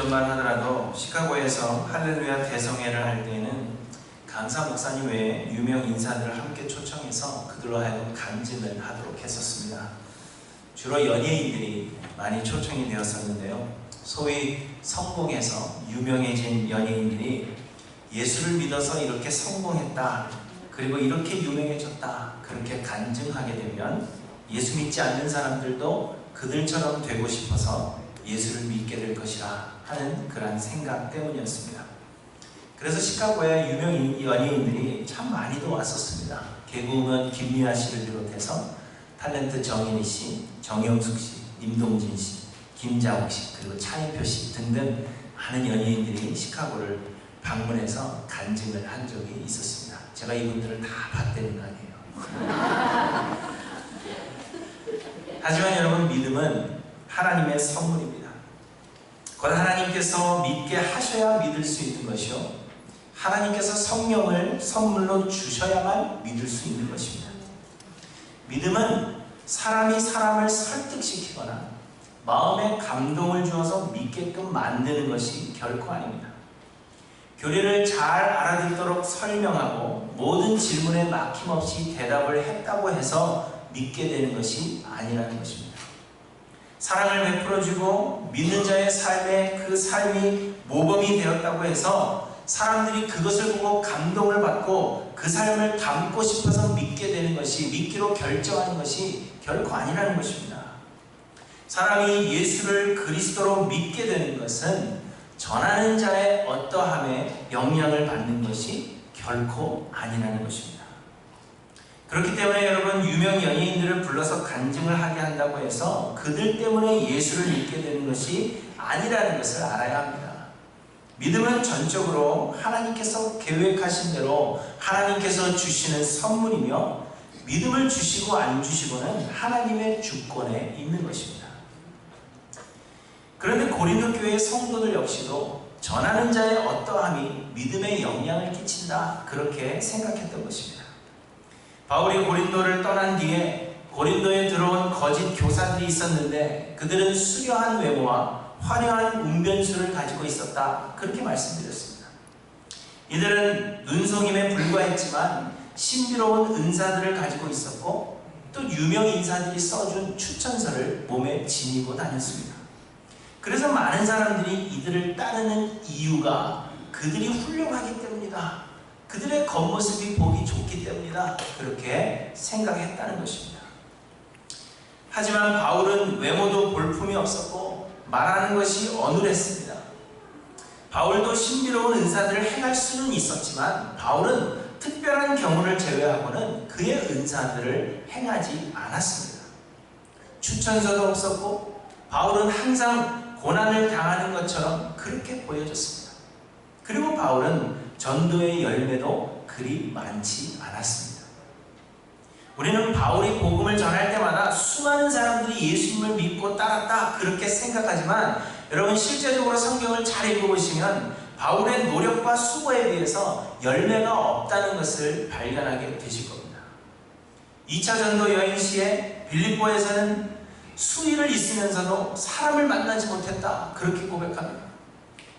전만 하더라도 시카고에서 할렐루야 대성회를 할 때에는 강사 목사님 외에 유명 인사들을 함께 초청해서 그들로 하여금 간증을 하도록 했었습니다. 주로 연예인들이 많이 초청이 되었었는데요. 소위 성공해서 유명해진 연예인들이 예수를 믿어서 이렇게 성공했다, 그리고 이렇게 유명해졌다, 그렇게 간증하게 되면 예수 믿지 않는 사람들도 그들처럼 되고 싶어서 예수를 믿게 될 것이라 하는 그런 생각 때문이었습니다. 그래서 시카고에 유명 연예인들이 참 많이도 왔었습니다. 개그우먼 김미아 씨를 비롯해서 탤런트 정인희 씨, 정영숙 씨, 임동진 씨, 김자옥 씨, 그리고 차인표 씨 등등 많은 연예인들이 시카고를 방문해서 간증을 한 적이 있었습니다. 제가 이분들을 다 봤다는 거 아니에요. 하지만 여러분, 믿음은 하나님의 선물입니다. 곧 하나님께서 믿게 하셔야 믿을 수 있는 것이요, 하나님께서 성령을 선물로 주셔야만 믿을 수 있는 것입니다. 믿음은 사람이 사람을 설득시키거나 마음에 감동을 주어서 믿게끔 만드는 것이 결코 아닙니다. 교리를 잘 알아듣도록 설명하고 모든 질문에 막힘없이 대답을 했다고 해서 믿게 되는 것이 아니라는 것입니다. 사랑을 베풀어주고 믿는 자의 삶에 그 삶이 모범이 되었다고 해서 사람들이 그것을 보고 감동을 받고 그 삶을 담고 싶어서 믿게 되는 것이, 믿기로 결정하는 것이 결코 아니라는 것입니다. 사람이 예수를 그리스도로 믿게 되는 것은 전하는 자의 어떠함에 영향을 받는 것이 결코 아니라는 것입니다. 그렇기 때문에 여러분, 유명 연예인들을 불러서 간증을 하게 한다고 해서 그들 때문에 예수를 믿게 되는 것이 아니라는 것을 알아야 합니다. 믿음은 전적으로 하나님께서 계획하신 대로 하나님께서 주시는 선물이며, 믿음을 주시고 안 주시고는 하나님의 주권에 있는 것입니다. 그런데 고린도 교회의 성도들 역시도 전하는 자의 어떠함이 믿음에 영향을 끼친다, 그렇게 생각했던 것입니다. 바울이 고린도를 떠난 뒤에 고린도에 들어온 거짓 교사들이 있었는데 그들은 수려한 외모와 화려한 운변수를 가지고 있었다, 그렇게 말씀드렸습니다. 이들은 눈속임에 불과했지만 신비로운 은사들을 가지고 있었고, 또 유명 인사들이 써준 추천서를 몸에 지니고 다녔습니다. 그래서 많은 사람들이 이들을 따르는 이유가 그들이 훌륭하기 때문이다, 그들의 겉모습이 보기 좋기 때문이다, 그렇게 생각했다는 것입니다. 하지만 바울은 외모도 볼품이 없었고 말하는 것이 어눌했습니다. 바울도 신비로운 은사들을 행할 수는 있었지만 바울은 특별한 경우를 제외하고는 그의 은사들을 행하지 않았습니다. 추천서도 없었고 바울은 항상 고난을 당하는 것처럼 그렇게 보여졌습니다. 그리고 바울은 전도의 열매도 그리 많지 않았습니다. 우리는 바울이 복음을 전할 때마다 수많은 사람들이 예수님을 믿고 따랐다, 그렇게 생각하지만 여러분, 실제적으로 성경을 잘 읽어보시면 바울의 노력과 수고에 비해서 열매가 없다는 것을 발견하게 되실 겁니다. 2차 전도 여행 시에 빌립보에서는 수일을 있으면서도 사람을 만나지 못했다, 그렇게 고백합니다.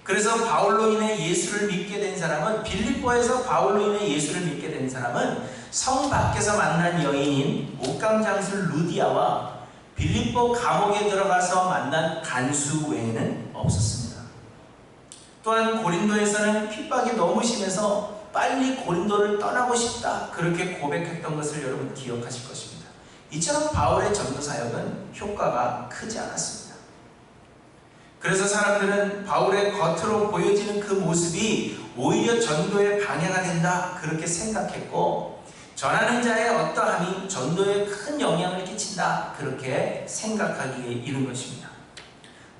그래서 바울로 인해 예수를 믿게 된 사람은, 빌립보에서 바울로 인해 예수를 믿게 된 사람은 성 밖에서 만난 여인인 옥감장술 루디아와 빌립보 감옥에 들어가서 만난 간수 외에는 없었습니다. 또한 고린도에서는 핍박이 너무 심해서 빨리 고린도를 떠나고 싶다, 그렇게 고백했던 것을 여러분 기억하실 것입니다. 이처럼 바울의 전도 사역은 효과가 크지 않았습니다. 그래서 사람들은 바울의 겉으로 보여지는 그 모습이 오히려 전도의 방해가 된다, 그렇게 생각했고, 전하는 자의 어떠함이 전도에 큰 영향을 끼친다, 그렇게 생각하기에 이른 것입니다.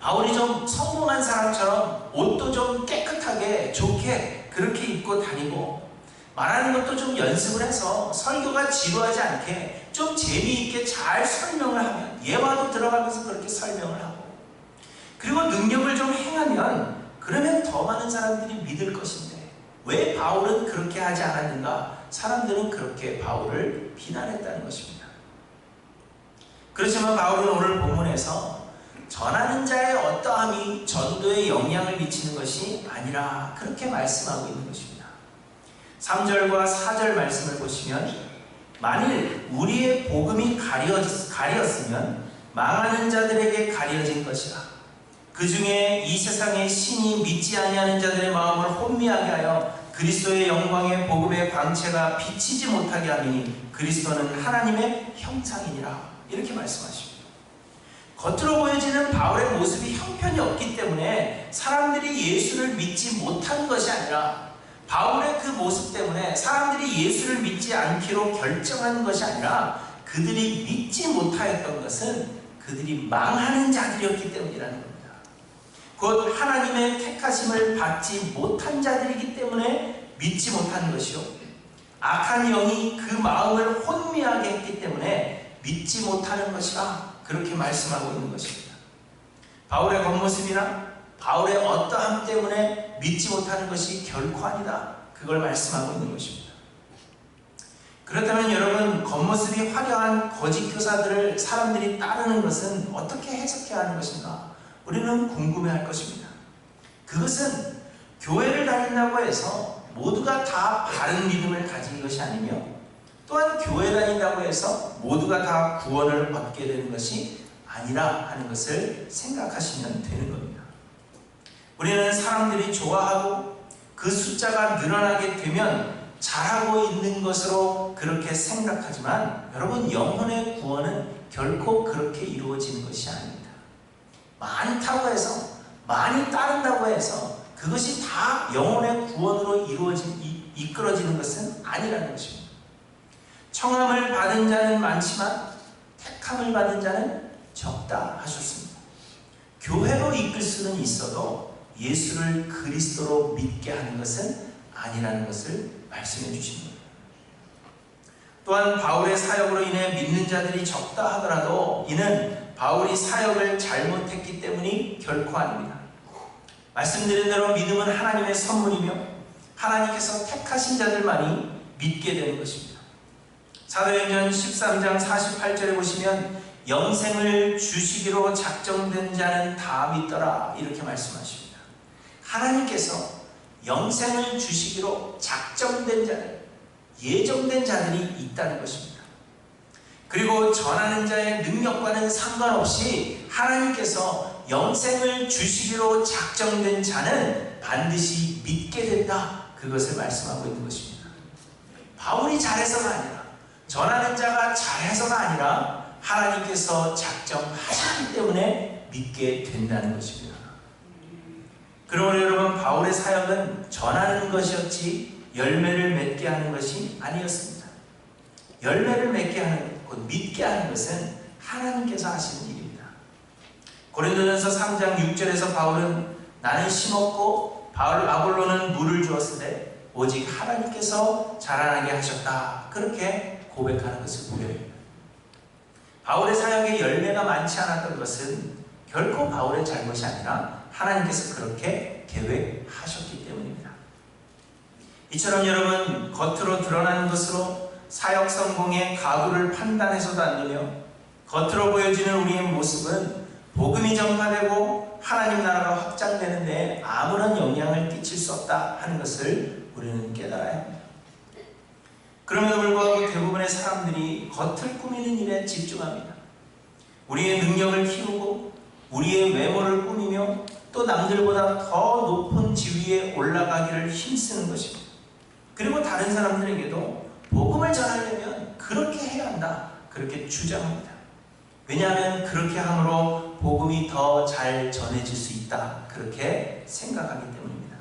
바울이 좀 성공한 사람처럼 옷도 좀 깨끗하게 좋게 그렇게 입고 다니고, 말하는 것도 좀 연습을 해서 설교가 지루하지 않게 좀 재미있게 잘 설명을 하면, 예화도 들어가면서 그렇게 설명을 하고, 그리고 능력을 좀 행하면 그러면 더 많은 사람들이 믿을 것인데 왜 바울은 그렇게 하지 않았는가? 사람들은 그렇게 바울을 비난했다는 것입니다. 그렇지만 바울은 오늘 본문에서 전하는 자의 어떠함이 전도에 영향을 미치는 것이 아니라 그렇게 말씀하고 있는 것입니다. 3절과 4절 말씀을 보시면 만일 우리의 복음이 가리었으면 망하는 자들에게 가려진 것이라. 그 중에 이 세상의 신이 믿지 아니하는 자들의 마음을 혼미하게 하여 그리스도의 영광의 복음의 광채가 비치지 못하게 하니 그리스도는 하나님의 형상이니라. 이렇게 말씀하십니다. 겉으로 보여지는 바울의 모습이 형편이 없기 때문에 사람들이 예수를 믿지 못한 것이 아니라, 바울의 그 모습 때문에 사람들이 예수를 믿지 않기로 결정한 것이 아니라, 그들이 믿지 못하였던 것은 그들이 망하는 자들이었기 때문이라는 겁니다. 곧 하나님의 택하심을 받지 못한 자들이기 때문에 믿지 못한 것이요, 악한 영이 그 마음을 혼미하게 했기 때문에 믿지 못하는 것이라. 그렇게 말씀하고 있는 것입니다. 바울의 겉모습이나 바울의 어떠함 때문에 믿지 못하는 것이 결코 아니다. 그걸 말씀하고 있는 것입니다. 그렇다면 여러분, 겉모습이 화려한 거짓 교사들을 사람들이 따르는 것은 어떻게 해석해야 하는 것인가? 우리는 궁금해할 것입니다. 그것은 교회를 다닌다고 해서 모두가 다 바른 믿음을 가진 것이 아니며, 또한 교회 다닌다고 해서 모두가 다 구원을 얻게 되는 것이 아니라 하는 것을 생각하시면 되는 겁니다. 우리는 사람들이 좋아하고 그 숫자가 늘어나게 되면 잘하고 있는 것으로 그렇게 생각하지만, 여러분, 영혼의 구원은 결코 그렇게 이루어지는 것이 아닙니다. 많다고 해서, 많이 따른다고 해서 그것이 다 영혼의 구원으로 이끌어지는 것은 아니라는 것입니다. 청함을 받은 자는 많지만 택함을 받은 자는 적다 하셨습니다. 교회로 이끌 수는 있어도 예수를 그리스도로 믿게 하는 것은 아니라는 것을 말씀해 주신 겁니다. 또한 바울의 사역으로 인해 믿는 자들이 적다 하더라도 이는 바울이 사역을 잘못했기 때문이 결코 아닙니다. 말씀드린 대로 믿음은 하나님의 선물이며 하나님께서 택하신 자들만이 믿게 되는 것입니다. 사도행전 13장 48절에 보시면 영생을 주시기로 작정된 자는 다 믿더라. 이렇게 말씀하십니다. 하나님께서 영생을 주시기로 작정된 자들, 예정된 자들이 있다는 것입니다. 그리고 전하는 자의 능력과는 상관없이 하나님께서 영생을 주시기로 작정된 자는 반드시 믿게 된다. 그것을 말씀하고 있는 것입니다. 바울이 잘해서가 아니라, 전하는 자가 잘해서가 아니라 하나님께서 작정하셨기 때문에 믿게 된다는 것입니다. 그러므로 여러분, 바울의 사역은 전하는 것이었지 열매를 맺게 하는 것이 아니었습니다. 열매를 맺게 하는, 곧 믿게 하는 것은 하나님께서 하시는 일입니다. 고린도전서 3장 6절에서 바울은 나는 심었고 아볼로는 물을 주었으되 오직 하나님께서 자라나게 하셨다. 그렇게 고백하는 것을 보게 됩니다. 바울의 사역에 열매가 많지 않았던 것은 결코 바울의 잘못이 아니라 하나님께서 그렇게 계획하셨기 때문입니다. 이처럼 여러분, 겉으로 드러나는 것으로 사역 성공의 가구를 판단해서도 안 되며, 겉으로 보여지는 우리의 모습은 복음이 전파되고 하나님 나라가 확장되는 데 아무런 영향을 끼칠 수 없다 하는 것을 우리는 깨달아야 합니다. 그럼에도 불구하고 대부분의 사람들이 겉을 꾸미는 일에 집중합니다. 우리의 능력을 키우고 우리의 외모를 꾸미며 또 남들보다 더 높은 지위에 올라가기를 힘쓰는 것입니다. 그리고 다른 사람들에게도 복음을 전하려면 그렇게 해야 한다, 그렇게 주장합니다. 왜냐하면 그렇게 함으로 복음이 더 잘 전해질 수 있다, 그렇게 생각하기 때문입니다.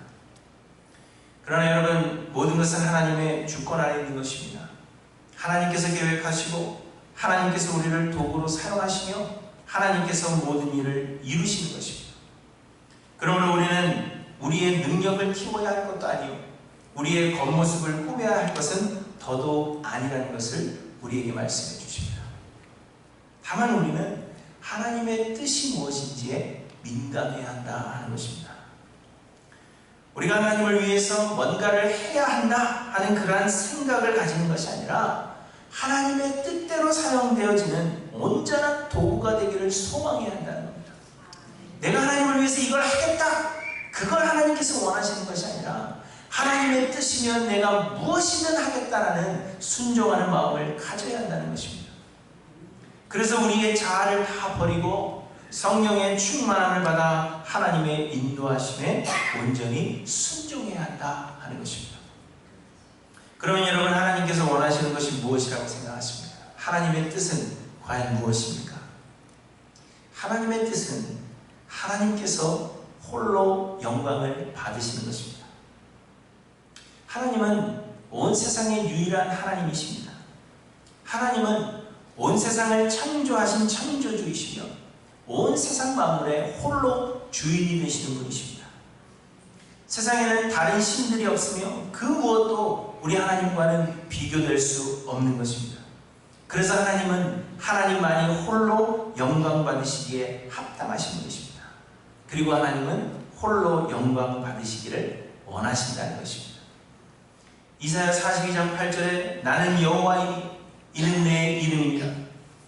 그러나 여러분, 모든 것은 하나님의 주권 안에 있는 것입니다. 하나님께서 계획하시고 하나님께서 우리를 도구로 사용하시며 하나님께서 모든 일을 이루시는 것입니다. 그러므로 우리는 우리의 능력을 키워야 할 것도 아니요, 우리의 겉모습을 꾸며야 할 것은 더더욱 아니라는 것을 우리에게 말씀해 주십니다. 다만 우리는 하나님의 뜻이 무엇인지에 민감해야 한다 하는 것입니다. 우리가 하나님을 위해서 뭔가를 해야 한다 하는 그러한 생각을 가지는 것이 아니라 하나님의 뜻대로 사용되어지는 온전한 도구가 되기를 소망해야 한다는 겁니다. 내가 하나님을 위해서 이걸 하겠다, 그걸 하나님께서 원하시는 것이 아니라 하나님의 뜻이면 내가 무엇이든 하겠다라는 순종하는 마음을 가져야 한다는 것입니다. 그래서 우리의 자아를 다 버리고 성령의 충만함을 받아 하나님의 인도하심에 온전히 순종해야 한다 하는 것입니다. 그러면 여러분, 하나님께서 원하시는 것이 무엇이라고 생각하십니까? 하나님의 뜻은 과연 무엇입니까? 하나님의 뜻은 하나님께서 홀로 영광을 받으시는 것입니다. 하나님은 온 세상의 유일한 하나님이십니다. 하나님은 온 세상을 창조하신 창조주이시며 온 세상 만물의 홀로 주인이 되시는 분이십니다. 세상에는 다른 신들이 없으며 그 무엇도 우리 하나님과는 비교될 수 없는 것입니다. 그래서 하나님은 하나님만이 홀로 영광 받으시기에 합당하신 분이십니다. 그리고 하나님은 홀로 영광 받으시기를 원하신다는 것입니다. 이사야 42장 8절에 나는 여호와이니 이는 내 이름이라.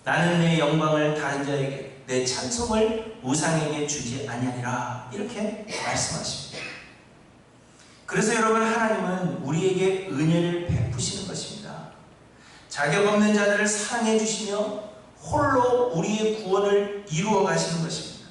나는 내 영광을 다른 자에게, 내 찬송을 우상에게 주지 아니하리라. 이렇게 말씀하십니다. 그래서 여러분, 하나님은 우리에게 은혜를 베푸시는 것입니다. 자격 없는 자들을 사랑해 주시며 홀로 우리의 구원을 이루어 가시는 것입니다.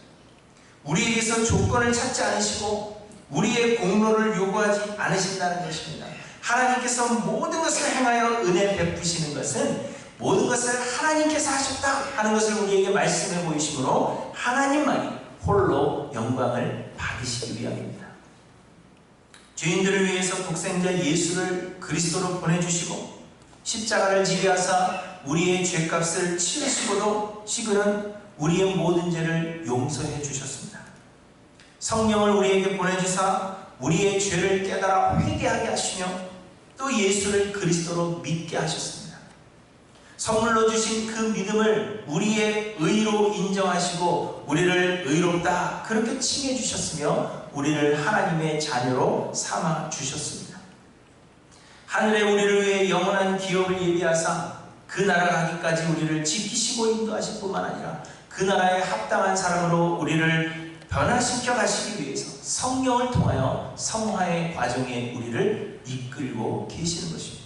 우리에게서 조건을 찾지 않으시고 우리의 공로를 요구하지 않으신다는 것입니다. 하나님께서 모든 것을 행하여 은혜 베푸시는 것은 모든 것을 하나님께서 하셨다 하는 것을 우리에게 말씀해 보이시므로 하나님만이 홀로 영광을 받으시기 위함입니다. 죄인들을 위해서 독생자 예수를 그리스도로 보내주시고 십자가를 지게 하사 우리의 죄값을 치르시고도 시그는 우리의 모든 죄를 용서해 주셨습니다. 성령을 우리에게 보내주사 우리의 죄를 깨달아 회개하게 하시며 또 예수를 그리스도로 믿게 하셨습니다. 선물로 주신 그 믿음을 우리의 의로 인정하시고 우리를 의롭다 그렇게 칭해 주셨으며 우리를 하나님의 자녀로 삼아 주셨습니다. 하늘에 우리를 위해 영원한 기업을 예비하사 그 나라 가기까지 우리를 지키시고 인도하실 뿐만 아니라 그 나라에 합당한 사람으로 우리를 변화시켜 가시기 위해서 성령을 통하여 성화의 과정에 우리를 이끌고 계시는 것입니다.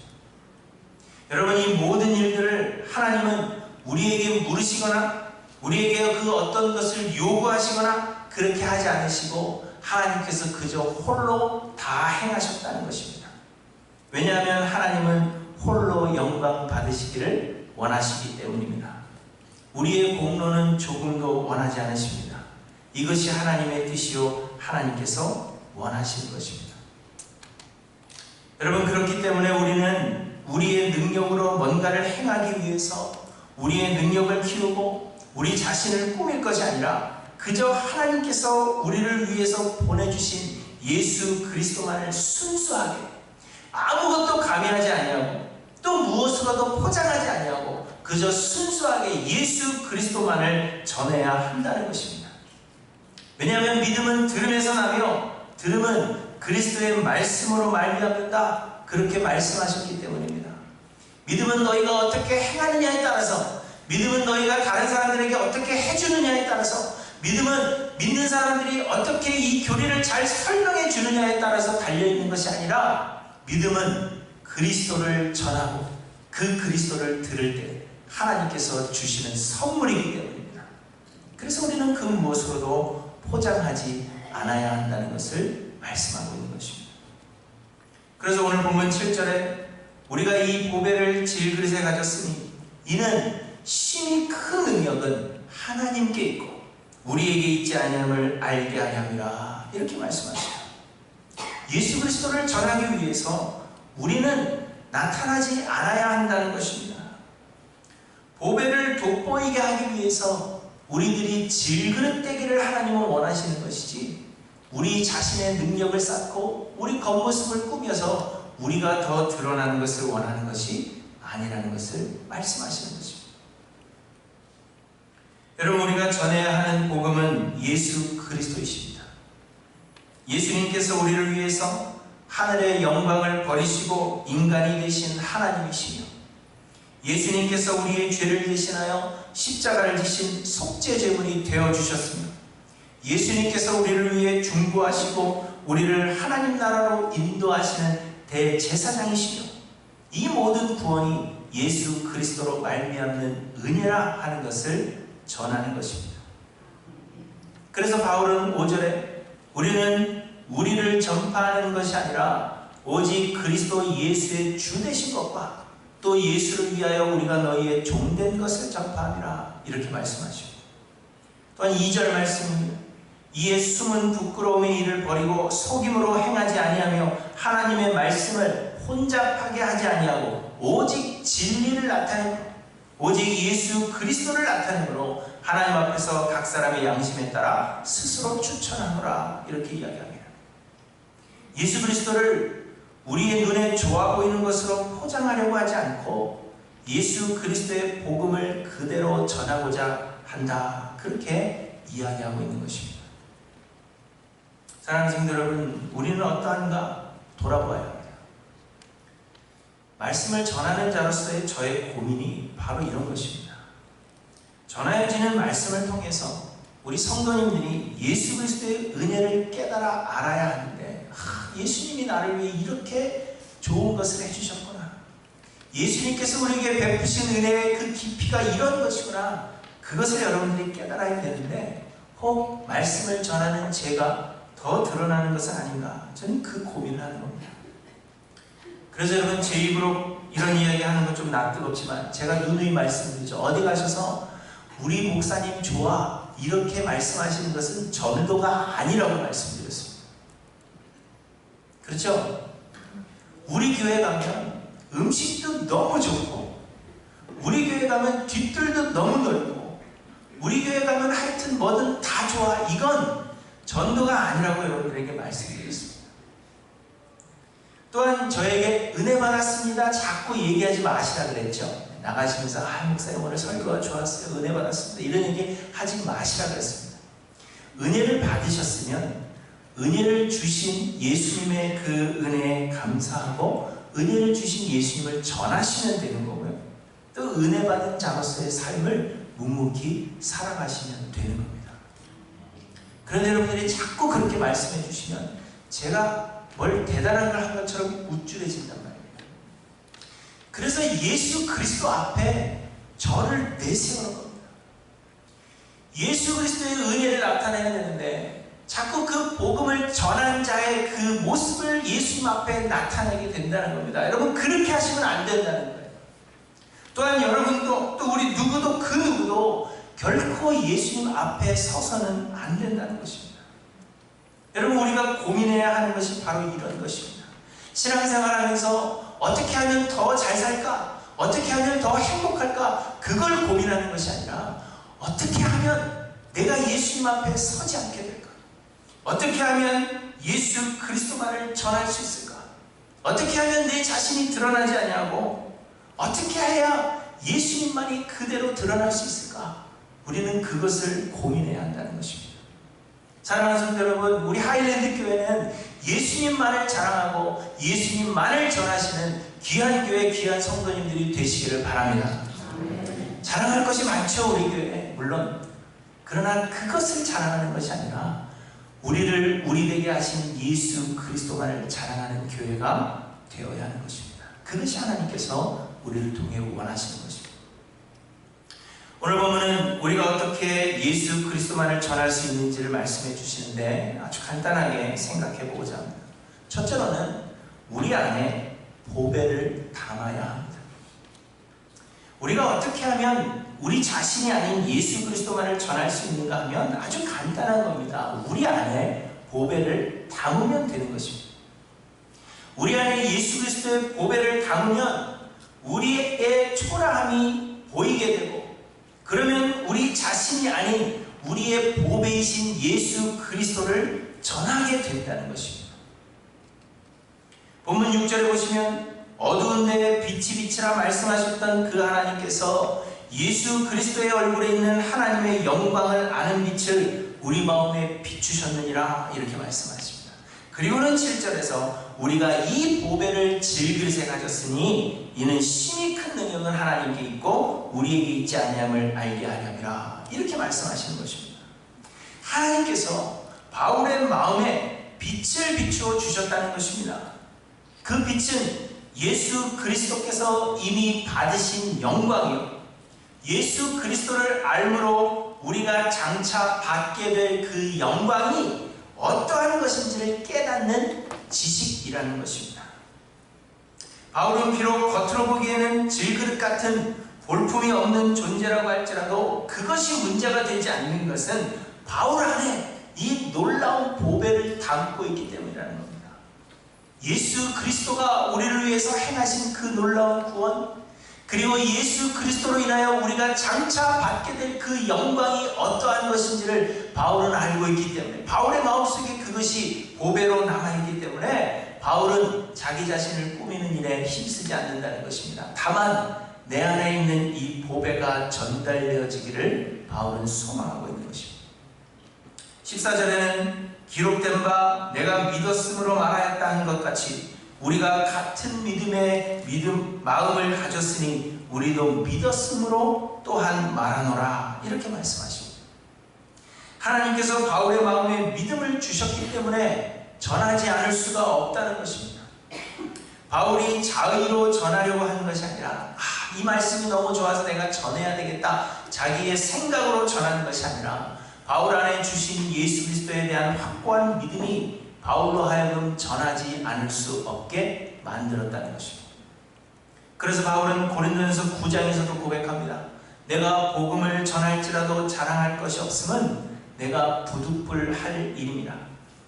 여러분, 이 모든 일들을 하나님은 우리에게 물으시거나 우리에게 그 어떤 것을 요구하시거나 그렇게 하지 않으시고 하나님께서 그저 홀로 다 행하셨다는 것입니다. 왜냐하면 하나님은 홀로 영광 받으시기를 원하시기 때문입니다. 우리의 공로는 조금도 원하지 않으십니다. 이것이 하나님의 뜻이요 하나님께서 원하시는 것입니다. 여러분, 그렇기 때문에 우리는 우리의 능력으로 뭔가를 행하기 위해서 우리의 능력을 키우고 우리 자신을 꾸밀 것이 아니라 그저 하나님께서 우리를 위해서 보내주신 예수 그리스도만을 순수하게 아무것도 가미하지 아니하고 또 무엇으로도 포장하지 아니하고 그저 순수하게 예수 그리스도만을 전해야 한다는 것입니다. 왜냐하면 믿음은 들음에서 나며 들음은 그리스도의 말씀으로 말미암는다 그렇게 말씀하셨기 때문입니다. 믿음은 너희가 어떻게 행하느냐에 따라서, 믿음은 너희가 다른 사람들에게 어떻게 해주느냐에 따라서, 믿음은 믿는 사람들이 어떻게 이 교리를 잘 설명해 주느냐에 따라서 달려있는 것이 아니라 믿음은 그리스도를 전하고 그 그리스도를 들을 때 하나님께서 주시는 선물이기 때문입니다. 그래서 우리는 그 무엇으로도 포장하지 않아야 한다는 것을 말씀하고 있는 것입니다. 그래서 오늘 본문 7절에 우리가 이 보배를 질그릇에 가졌으니 이는 심히 큰 능력은 하나님께 있고 우리에게 있지 아니함을 알게 하려 함이라 이렇게 말씀하십니다. 예수 그리스도를 전하기 위해서 우리는 나타나지 않아야 한다는 것입니다. 보배를 돋보이게 하기 위해서 우리들이 질그릇 되기를 하나님은 원하시는 것이지 우리 자신의 능력을 쌓고 우리 겉모습을 꾸며서 우리가 더 드러나는 것을 원하는 것이 아니라는 것을 말씀하시는 것입니다. 여러분, 우리가 전해야 하는 복음은 예수 그리스도이십니다. 예수님께서 우리를 위해서 하늘의 영광을 버리시고 인간이 되신 하나님이시며 예수님께서 우리의 죄를 대신하여 십자가를 지신 속죄 제물이 되어주셨으며 예수님께서 우리를 위해 중보하시고 우리를 하나님 나라로 인도하시는 대제사장이시며 이 모든 구원이 예수 그리스도로 말미암는 은혜라 하는 것을 전하는 것입니다. 그래서 바울은 5절에 우리는 우리를 전파하는 것이 아니라 오직 그리스도 예수의 주 되신 것과 또 예수를 위하여 우리가 너희의 종된 것을 전파하리라 이렇게 말씀하십니다. 또한 2절 말씀입니다. 이에 숨은 부끄러움의 일을 버리고 속임으로 행하지 아니하며 하나님의 말씀을 혼잡하게 하지 아니하고 오직 진리를 나타내므로 오직 예수 그리스도를 나타내므로 하나님 앞에서 각 사람의 양심에 따라 스스로 추천하노라 이렇게 이야기합니다. 예수 그리스도를 우리의 눈에 좋아 보이는 것으로 포장하려고 하지 않고 예수 그리스도의 복음을 그대로 전하고자 한다. 그렇게 이야기하고 있는 것입니다. 사랑하는 성도 여러분, 우리는 어떠한가 돌아보아야 합니다. 말씀을 전하는 자로서의 저의 고민이 바로 이런 것입니다. 전하여지는 말씀을 통해서 우리 성도님들이 예수 그리스도의 은혜를 깨달아 알아야 하는데 예수님이 나를 위해 이렇게 좋은 것을 해주셨구나. 예수님께서 우리에게 베푸신 은혜의 그 깊이가 이런 것이구나. 그것을 여러분들이 깨달아야 되는데 혹 말씀을 전하는 제가 더 드러나는 것은 아닌가. 저는 그 고민을 하는 겁니다. 그래서 여러분 제 입으로 이런 이야기 하는 건 좀 낯뜨겁지만 제가 누누이 말씀드리죠. 어디 가셔서 우리 목사님 좋아 이렇게 말씀하시는 것은 전도가 아니라고 말씀드렸습니다. 그렇죠? 우리 교회 가면 음식도 너무 좋고 우리 교회 가면 뒷뜰도 너무 넓고 우리 교회 가면 하여튼 뭐든 다 좋아. 이건 전도가 아니라고 여러분들에게 말씀드렸습니다. 또한 저에게 은혜 받았습니다. 자꾸 얘기하지 마시라 그랬죠. 나가시면서 목사님 오늘 설교가 좋았어요. 은혜 받았습니다. 이런 얘기 하지 마시라 그랬습니다. 은혜를 받으셨으면 은혜를 주신 예수님의 그 은혜에 감사하고 은혜를 주신 예수님을 전하시면 되는 거고요. 또 은혜 받은 자로서의 삶을 묵묵히 살아가시면 되는 겁니다. 그런데 여러분들이 자꾸 그렇게 말씀해 주시면 제가 뭘 대단한 걸 한 것처럼 우쭐해진단 말입니다. 그래서 예수 그리스도 앞에 저를 내세우는 겁니다. 예수 그리스도의 은혜를 나타내야 되는데 자꾸 그 복음을 전한 자의 그 모습을 예수님 앞에 나타내게 된다는 겁니다. 여러분 그렇게 하시면 안 된다는 거예요. 또한 여러분도 또 우리 누구도 그 누구도 결코 예수님 앞에 서서는 안 된다는 것입니다. 여러분 우리가 고민해야 하는 것이 바로 이런 것입니다. 신앙생활하면서 어떻게 하면 더 잘 살까? 어떻게 하면 더 행복할까? 그걸 고민하는 것이 아니라 어떻게 하면 내가 예수님 앞에 서지 않게 될까? 어떻게 하면 예수 그리스도만을 전할 수 있을까? 어떻게 하면 내 자신이 드러나지 아니하고 어떻게 해야 예수님만이 그대로 드러날 수 있을까? 우리는 그것을 고민해야 한다는 것입니다. 사랑하는 성도 여러분, 우리 하일랜드 교회는 예수님만을 자랑하고 예수님만을 전하시는 귀한 교회, 귀한 성도님들이 되시기를 바랍니다. 자랑할 것이 많죠, 우리 교회. 물론. 그러나 그것을 자랑하는 것이 아니라 우리를 우리 되게 하신 예수 그리스도만을 자랑하는 교회가 되어야 하는 것입니다. 그것이 하나님께서 우리를 통해 원하시는 것입니다. 오늘 보면은 우리가 어떻게 예수 그리스도만을 전할 수 있는지를 말씀해 주시는데 아주 간단하게 생각해 보고자 합니다. 첫째로는 우리 안에 보배를 담아야 합니다. 우리가 어떻게 하면 우리 자신이 아닌 예수 그리스도만을 전할 수 있는가 하면 아주 간단한 겁니다. 우리 안에 보배를 담으면 되는 것입니다. 우리 안에 예수 그리스도의 보배를 담으면 우리의 초라함이 보이게 되고 그러면 우리 자신이 아닌 우리의 보배이신 예수 그리스도를 전하게 된다는 것입니다. 본문 6절에 보시면 어두운 데에 빛이 비치라 말씀하셨던 그 하나님께서 예수 그리스도의 얼굴에 있는 하나님의 영광을 아는 빛을 우리 마음에 비추셨느니라 이렇게 말씀하십니다. 그리고는 7절에서 우리가 이 보배를 질그릇에 가졌으니 이는 심히 큰 능력은 하나님께 있고 우리에게 있지 아니함을 알게 하렵니다. 이렇게 말씀하시는 것입니다. 하나님께서 바울의 마음에 빛을 비추어 주셨다는 것입니다. 그 빛은 예수 그리스도께서 이미 받으신 영광이요, 예수 그리스도를 알므로 우리가 장차 받게 될 그 영광이 어떠한 것인지를 깨닫는 지식이라는 것입니다. 바울은 비록 겉으로 보기에는 질그릇 같은 볼품이 없는 존재라고 할지라도 그것이 문제가 되지 않는 것은 바울 안에 이 놀라운 보배를 담고 있기 때문이라는 겁니다. 예수 그리스도가 우리를 위해서 행하신 그 놀라운 구원, 그리고 예수 그리스도로 인하여 우리가 장차 받게 될 그 영광이 어떠한 것인지를 바울은 알고 있기 때문에, 바울의 마음속에 그것이 보배로 남아있기 때문에 바울은 자기 자신을 꾸미는 일에 힘쓰지 않는다는 것입니다. 다만 내 안에 있는 이 보배가 전달되어지기를 바울은 소망하고 있는 것입니다. 14절에는 기록된 바 내가 믿었으므로 말하였다 하는 것 같이 우리가 같은 믿음의 마음을 가졌으니 우리도 믿었으므로 또한 말하노라, 이렇게 말씀하십니다. 하나님께서 바울의 마음에 믿음을 주셨기 때문에 전하지 않을 수가 없다는 것입니다. 바울이 자의로 전하려고 하는 것이 아니라 이 말씀이 너무 좋아서 내가 전해야 되겠다, 자기의 생각으로 전하는 것이 아니라 바울 안에 주신 예수 그리스도에 대한 확고한 믿음이 바울로 하여금 전하지 않을 수 없게 만들었다는 것입니다. 그래서 바울은 고린도전서 9장에서도 고백합니다. 내가 복음을 전할지라도 자랑할 것이 없음은 내가 부득불할 일입니다.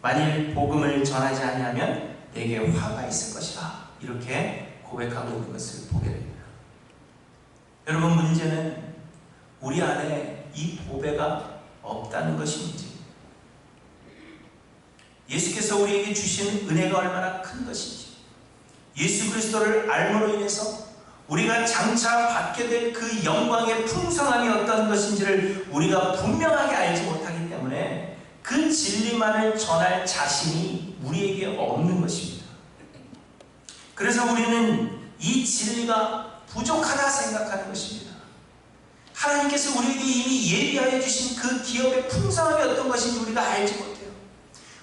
만일 복음을 전하지 아니하면 내게 화가 있을 것이다, 이렇게 고백하고 있는 것을 보게 됩니다. 여러분, 문제는 우리 안에 이 보배가 없다는 것이 문제입니다. 예수께서 우리에게 주신 은혜가 얼마나 큰 것인지, 예수 그리스도를 알므로 인해서 우리가 장차 받게 될 그 영광의 풍성함이 어떤 것인지를 우리가 분명하게 알지 못하기 때문에 그 진리만을 전할 자신이 우리에게 없는 것입니다. 그래서 우리는 이 진리가 부족하다 생각하는 것입니다. 하나님께서 우리에게 이미 예비하여 주신 그 기업의 풍성함이 어떤 것인지 우리가 알지 못해요.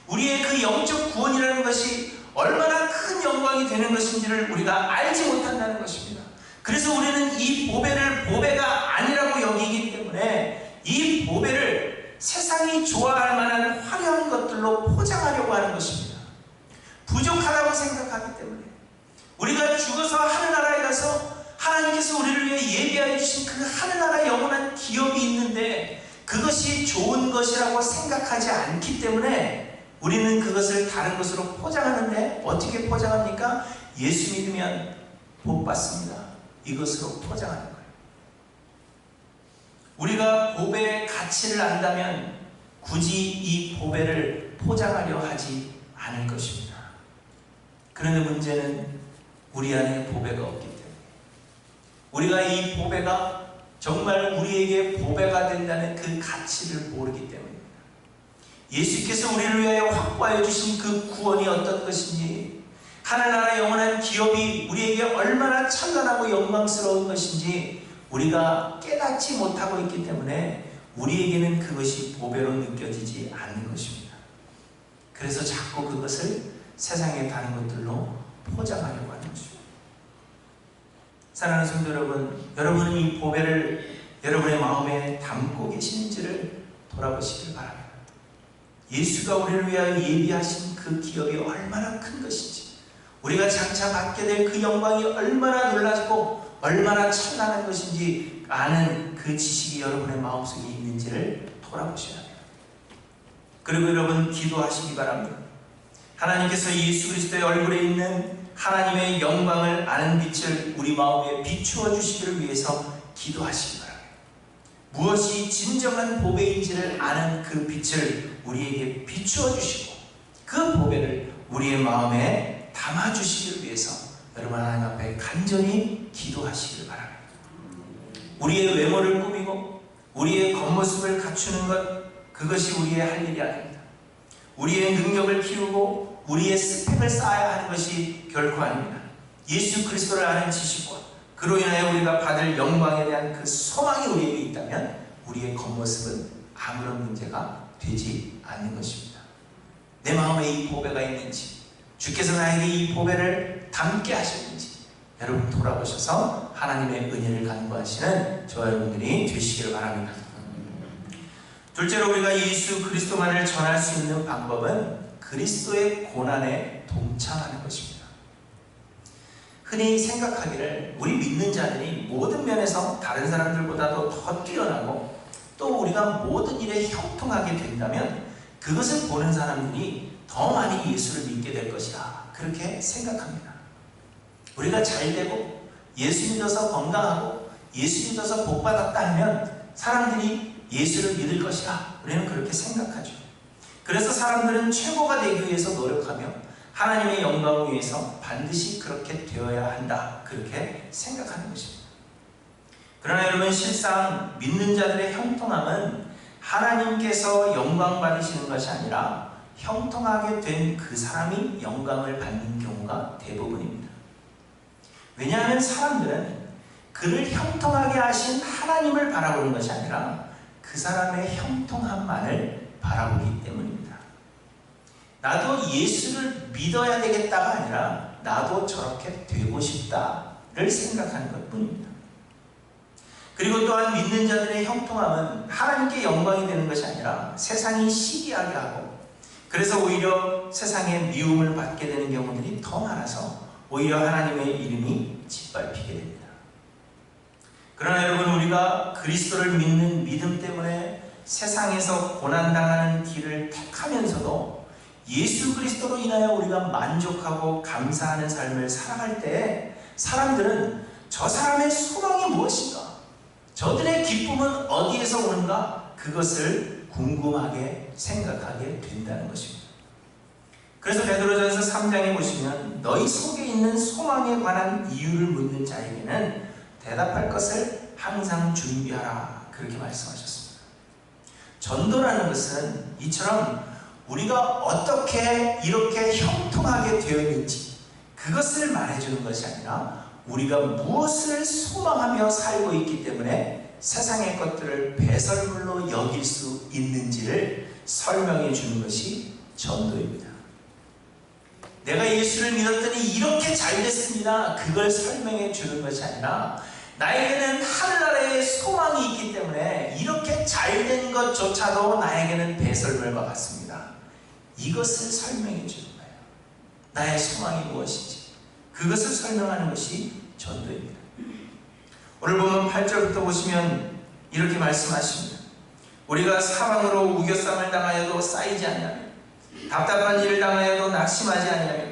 우리의 그 영적 구원이라는 것이 얼마나 큰 영광이 되는 것인지를 우리가 알지 못한다는 것입니다. 그래서 우리는 이 보배를 보배가 아니라고 여기기 때문에 이 보배를 세상이 좋아할 만한 화려한 것들로 포장하려고 하는 것입니다. 부족하다고 생각하기 때문에 우리가 죽어서 하늘나라에 가서 하나님께서 우리를 위해 예비하여 주신 그 하늘나라 영원한 기업이 있는데 그것이 좋은 것이라고 생각하지 않기 때문에 우리는 그것을 다른 것으로 포장하는데, 어떻게 포장합니까? 예수 믿으면 복 받습니다, 이것으로 포장하는 거예요. 우리가 보배의 가치를 안다면 굳이 이 보배를 포장하려 하지 않을 것입니다. 그런데 문제는 우리 안에 보배가 없기 때문에, 우리가 이 보배가 정말 우리에게 보배가 된다는 그 가치를 모르기 때문입니다. 예수께서 우리를 위하여 확보하여 주신 그 구원이 어떤 것인지, 하늘나라 영원한 기업이 우리에게 얼마나 찬란하고 영광스러운 것인지 우리가 깨닫지 못하고 있기 때문에 우리에게는 그것이 보배로 느껴지지 않는 것입니다. 그래서 자꾸 그것을 세상의 다른 것들로 포장하려고 하는 것입니다. 사랑하는 성도 여러분, 여러분은 이 보배를 여러분의 마음에 담고 계시는지를 돌아보시길 바랍니다. 예수가 우리를 위하여 예비하신 그 기업이 얼마나 큰 것인지, 우리가 장차 받게 될 그 영광이 얼마나 놀랍고 얼마나 찬란한 것인지 아는 그 지식이 여러분의 마음속에 있는지를 돌아보셔야 합니다. 그리고 여러분, 기도하시기 바랍니다. 하나님께서 예수 그리스도의 얼굴에 있는 하나님의 영광을 아는 빛을 우리 마음에 비추어 주시기를 위해서 기도하시기 바랍니다. 무엇이 진정한 보배인지를 아는 그 빛을 우리에게 비추어 주시고 그 보배를 우리의 마음에 담아 주시기 위해서 여러분 하나님 앞에 간절히 기도하시길 바랍니다. 우리의 외모를 꾸미고 우리의 겉모습을 갖추는 것, 그것이 우리의 할 일이 아닙니다. 우리의 능력을 키우고 우리의 스펙을 쌓아야 하는 것이 결코 아닙니다. 예수 그리스도를 아는 지식과 그로 인하여 우리가 받을 영광에 대한 그 소망이 우리에게 있다면 우리의 겉모습은 아무런 문제가 되지 않는 것입니다. 내 마음에 이 보배가 있는지, 주께서 나에게 이 보배를 담게 하셨는지 여러분 돌아보셔서 하나님의 은혜를 간구하시는 저와 여러분들이 되시기를 바랍니다. 둘째로 우리가 예수 그리스도만을 전할 수 있는 방법은 그리스도의 고난에 동참하는 것입니다. 흔히 생각하기를 우리 믿는 자들이 모든 면에서 다른 사람들보다도 더 뛰어나고 또 우리가 모든 일에 형통하게 된다면 그것을 보는 사람들이 더 많이 예수를 믿게 될 것이다, 그렇게 생각합니다. 우리가 잘되고 예수 믿어서 건강하고 예수 믿어서 복받았다 하면 사람들이 예수를 믿을 것이다, 우리는 그렇게 생각하죠. 그래서 사람들은 최고가 되기 위해서 노력하며 하나님의 영광을 위해서 반드시 그렇게 되어야 한다, 그렇게 생각하는 것입니다. 그러나 여러분, 실상 믿는 자들의 형통함은 하나님께서 영광 받으시는 것이 아니라 형통하게 된 그 사람이 영광을 받는 경우가 대부분입니다. 왜냐하면 사람들은 그를 형통하게 하신 하나님을 바라보는 것이 아니라 그 사람의 형통함만을 바라보기 때문입니다. 나도 예수를 믿어야 되겠다가 아니라 나도 저렇게 되고 싶다를 생각하는 것뿐입니다. 그리고 또한 믿는 자들의 형통함은 하나님께 영광이 되는 것이 아니라 세상이 시기하게 하고, 그래서 오히려 세상의 미움을 받게 되는 경우들이 더 많아서 오히려 하나님의 이름이 짓밟히게 됩니다. 그러나 여러분, 우리가 그리스도를 믿는 믿음 때문에 세상에서 고난당하는 길을 택하면서도 예수 그리스도로 인하여 우리가 만족하고 감사하는 삶을 살아갈 때 사람들은 저 사람의 소망이 무엇인가, 저들의 기쁨은 어디에서 오는가, 그것을 궁금하게 생각하게 된다는 것입니다. 그래서 베드로전서 3장에 보시면 너희 속에 있는 소망에 관한 이유를 묻는 자에게는 대답할 것을 항상 준비하라, 그렇게 말씀하셨습니다. 전도라는 것은 이처럼 우리가 어떻게 이렇게 형통하게 되어 있는지 그것을 말해주는 것이 아니라 우리가 무엇을 소망하며 살고 있기 때문에 세상의 것들을 배설물로 여길 수 있는지를 설명해 주는 것이 전도입니다. 내가 예수를 믿었더니 이렇게 잘 됐습니다, 그걸 설명해 주는 것이 아니라 나에게는 하늘나라의 소망이 있기 때문에 이렇게 잘된 것조차도 나에게는 배설물과 같습니다, 이것을 설명해 주는 거예요. 나의 소망이 무엇인지 그것을 설명하는 것이 전도입니다. 오늘 보면 8절부터 보시면 이렇게 말씀하십니다. 우리가 사방으로 우겨쌈을 당하여도 쌓이지 아니하며 답답한 일을 당하여도 낙심하지 아니하며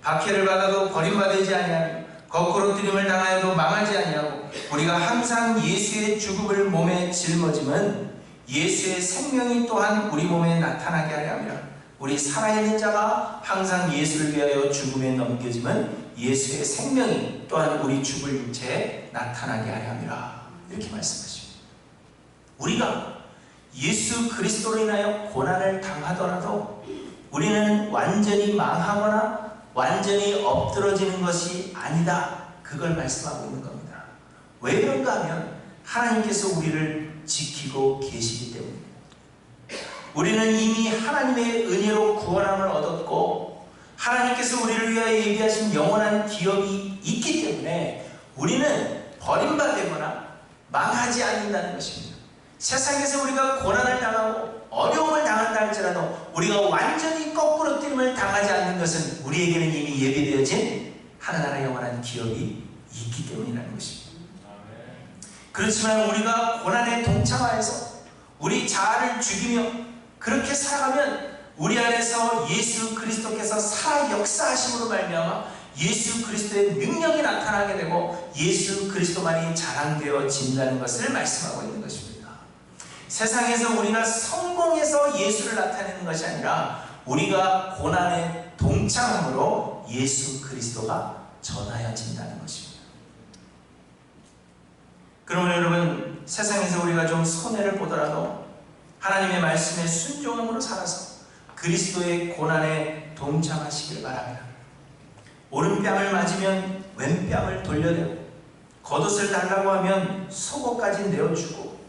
박해를 받아도 버림받지 아니하며 거꾸로 뜨림을 당하여도 망하지 아니하고 우리가 항상 예수의 죽음을 몸에 짊어짐은 예수의 생명이 또한 우리 몸에 나타나게 하려 함이라. 우리 살아있는 자가 항상 예수를 위하여 죽음에 넘겨짐은 예수의 생명이 또한 우리 죽을 육체에 나타나게 하려 함이라, 이렇게 말씀하십니다. 우리가 예수 그리스도로 인하여 고난을 당하더라도 우리는 완전히 망하거나 완전히 엎드러지는 것이 아니다, 그걸 말씀하고 있는 겁니다. 왜 그런가 하면 하나님께서 우리를 지키고 계시기 때문입니다. 우리는 이미 하나님의 은혜로 구원함을 얻었고 하나님께서 우리를 위하여 예비하신 영원한 기업이 있기 때문에 우리는 버림받거나 망하지 않는다는 것입니다. 세상에서 우리가 고난을 당하고 어려움을 당한다 할지라도 우리가 완전히 거꾸로 뛰임을 당하지 않는 것은 우리에게는 이미 예비되어진 하나나라 영원한 기업이 있기 때문이라는 것입니다. 그렇지만 우리가 고난에 동참하여서 우리 자아를 죽이며 그렇게 살아가면 우리 안에서 예수 그리스도께서 살아 역사하심으로 말미암아 예수 그리스도의 능력이 나타나게 되고 예수 그리스도만이 자랑되어진다는 것을 말씀하고 있는 것입니다. 세상에서 우리가 성공해서 예수를 나타내는 것이 아니라 우리가 고난에 동참함으로 예수 그리스도가 전하여진다는 것입니다. 그러면 여러분, 세상에서 우리가 좀 손해를 보더라도 하나님의 말씀에 순종함으로 살아서 그리스도의 고난에 동참하시길 바랍니다. 오른뺨을 맞으면 왼뺨을 돌려대고 겉옷을 달라고 하면 속옷까지 내어주고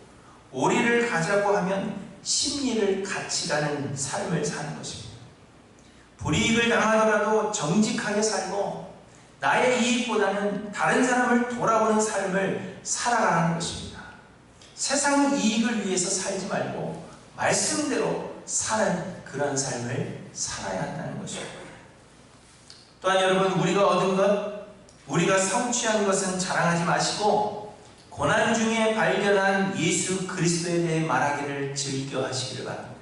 오리를 가자고 하면 심리를 같이 가는 삶을 사는 것입니다. 불이익을 당하더라도 정직하게 살고 나의 이익보다는 다른 사람을 돌아보는 삶을 살아가는 것입니다. 세상 이익을 위해서 살지 말고 말씀대로 사는 그런 삶을 살아야 한다는 것입니다. 또한 여러분, 우리가 얻은 것, 우리가 성취한 것은 자랑하지 마시고 고난 중에 발견한 예수 그리스도에 대해 말하기를 즐겨 하시기를 바랍니다.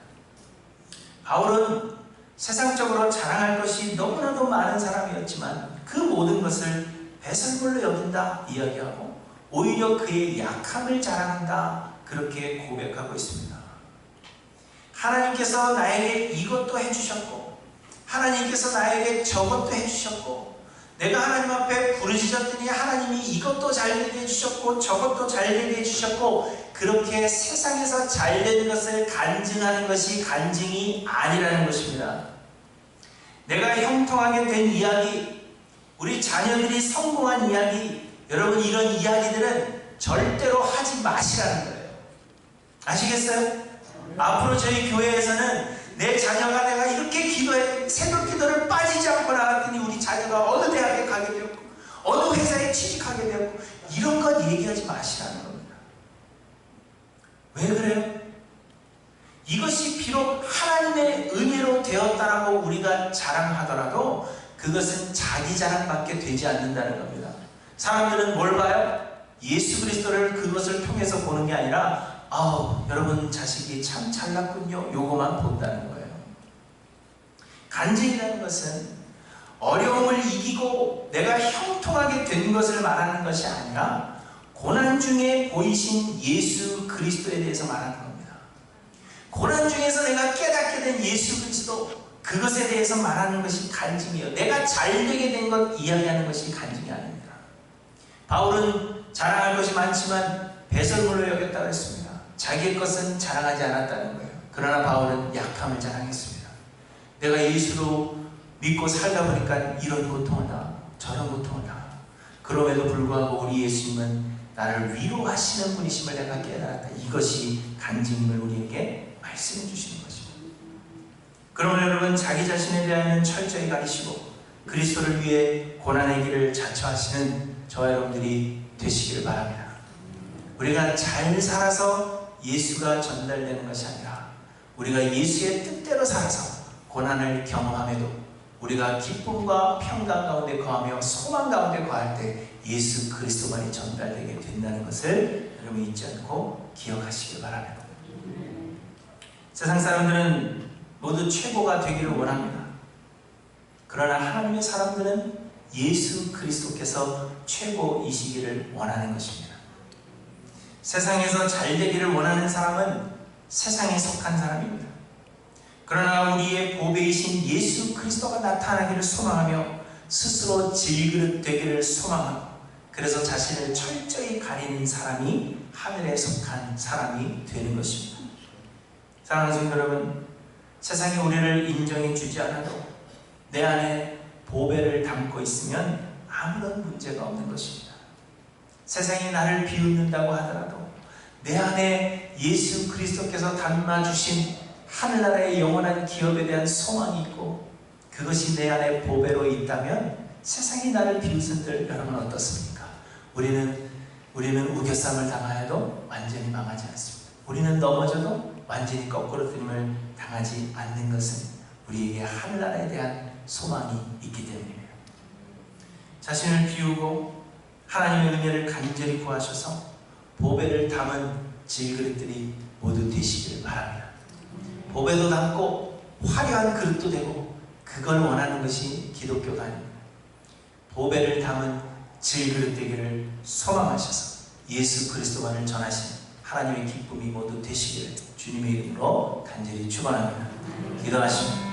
바울은 세상적으로 자랑할 것이 너무나도 많은 사람이었지만 그 모든 것을 배설물로 여긴다 이야기하고 오히려 그의 약함을 자랑한다 그렇게 고백하고 있습니다. 하나님께서 나에게 이것도 해주셨고 하나님께서 나에게 저것도 해주셨고 내가 하나님 앞에 부르짖었더니 하나님이 이것도 잘되게 해주셨고 저것도 잘되게 해주셨고 그렇게 세상에서 잘된 것을 간증하는 것이 간증이 아니라는 것입니다. 내가 형통하게 된 이야기, 우리 자녀들이 성공한 이야기, 여러분 이런 이야기들은 절대로 하지 마시라는 거예요. 아시겠어요? 앞으로 저희 교회에서는 내 자녀가 내가 이렇게 기도해 새벽 기도를 빠지지 않고 나갔더니 우리 자녀가 어느 대학에 가게 되었고 어느 회사에 취직하게 되었고 이런 것 얘기하지 마시라는 겁니다. 왜 그래요? 이것이 비록 하나님의 은혜로 되었다라고 우리가 자랑하더라도 그것은 자기 자랑밖에 되지 않는다는 겁니다. 사람들은 뭘 봐요? 예수 그리스도를 그것을 통해서 보는 게 아니라 여러분 자식이 참 잘났군요. 요거만 본다는 거예요. 간증이라는 것은 어려움을 이기고 내가 형통하게 된 것을 말하는 것이 아니라 고난 중에 보이신 예수 그리스도에 대해서 말하는 겁니다. 고난 중에서 내가 깨닫게 된 예수 그리스도 그것에 대해서 말하는 것이 간증이에요. 내가 잘되게 된 것 이야기하는 것이 간증이 아닙니다. 바울은 자랑할 것이 많지만 배설물로 여겼다고 했습니다. 자기의 것은 자랑하지 않았다는 거예요. 그러나 바울은 약함을 자랑했습니다. 내가 예수로 믿고 살다 보니까 이런 고통을 당하고 저런 고통을 당하고 그럼에도 불구하고 우리 예수님은 나를 위로하시는 분이심을 내가 깨달았다. 이것이 간증임을 우리에게 말씀해 주시는 것입니다. 그러면 여러분 자기 자신에 대하여는 철저히 가리시고 그리스도를 위해 고난의 길을 자처하시는 저와 여러분들이 되시기를 바랍니다. 우리가 잘 살아서 예수가 전달되는 것이 아니라 우리가 예수의 뜻대로 살아서 고난을 경험함에도 우리가 기쁨과 평강 가운데 거하며 소망 가운데 거할 때 예수 그리스도만이 전달되게 된다는 것을 여러분 잊지 않고 기억하시길 바랍니다. 세상 사람들은 모두 최고가 되기를 원합니다. 그러나 하나님의 사람들은 예수 그리스도께서 최고이시기를 원하는 것입니다. 세상에서 잘되기를 원하는 사람은 세상에 속한 사람입니다. 그러나 우리의 보배이신 예수 그리스도가 나타나기를 소망하며 스스로 질그릇 되기를 소망하고 그래서 자신을 철저히 가리는 사람이 하늘에 속한 사람이 되는 것입니다. 사랑하는 성도 여러분, 세상이 우리를 인정해 주지 않아도 내 안에 보배를 담고 있으면 아무런 문제가 없는 것입니다. 세상이 나를 비웃는다고 하더라도 내 안에 예수 그리스도께서 담아주신 하늘나라의 영원한 기업에 대한 소망이 있고 그것이 내 안에 보배로 있다면 세상이 나를 비웃은들 여러분 어떻습니까? 우리는 우겨쌈을 당하여도 완전히 망하지 않습니다. 우리는 넘어져도 완전히 거꾸로 뜨림을 당하지 않는 것은 우리에게 하늘나라에 대한 소망이 있기 때문입니다. 자신을 비우고 하나님의 은혜를 간절히 구하셔서 보배를 담은 질그릇들이 모두 되시기를 바랍니다. 보배도 담고 화려한 그릇도 되고 그걸 원하는 것이 기독교가 아닙니다. 보배를 담은 질그릇 되기를 소망하셔서 예수 그리스도만을 전하시는 하나님의 기쁨이 모두 되시기를 주님의 이름으로 간절히 축원합니다. 기도하십니다.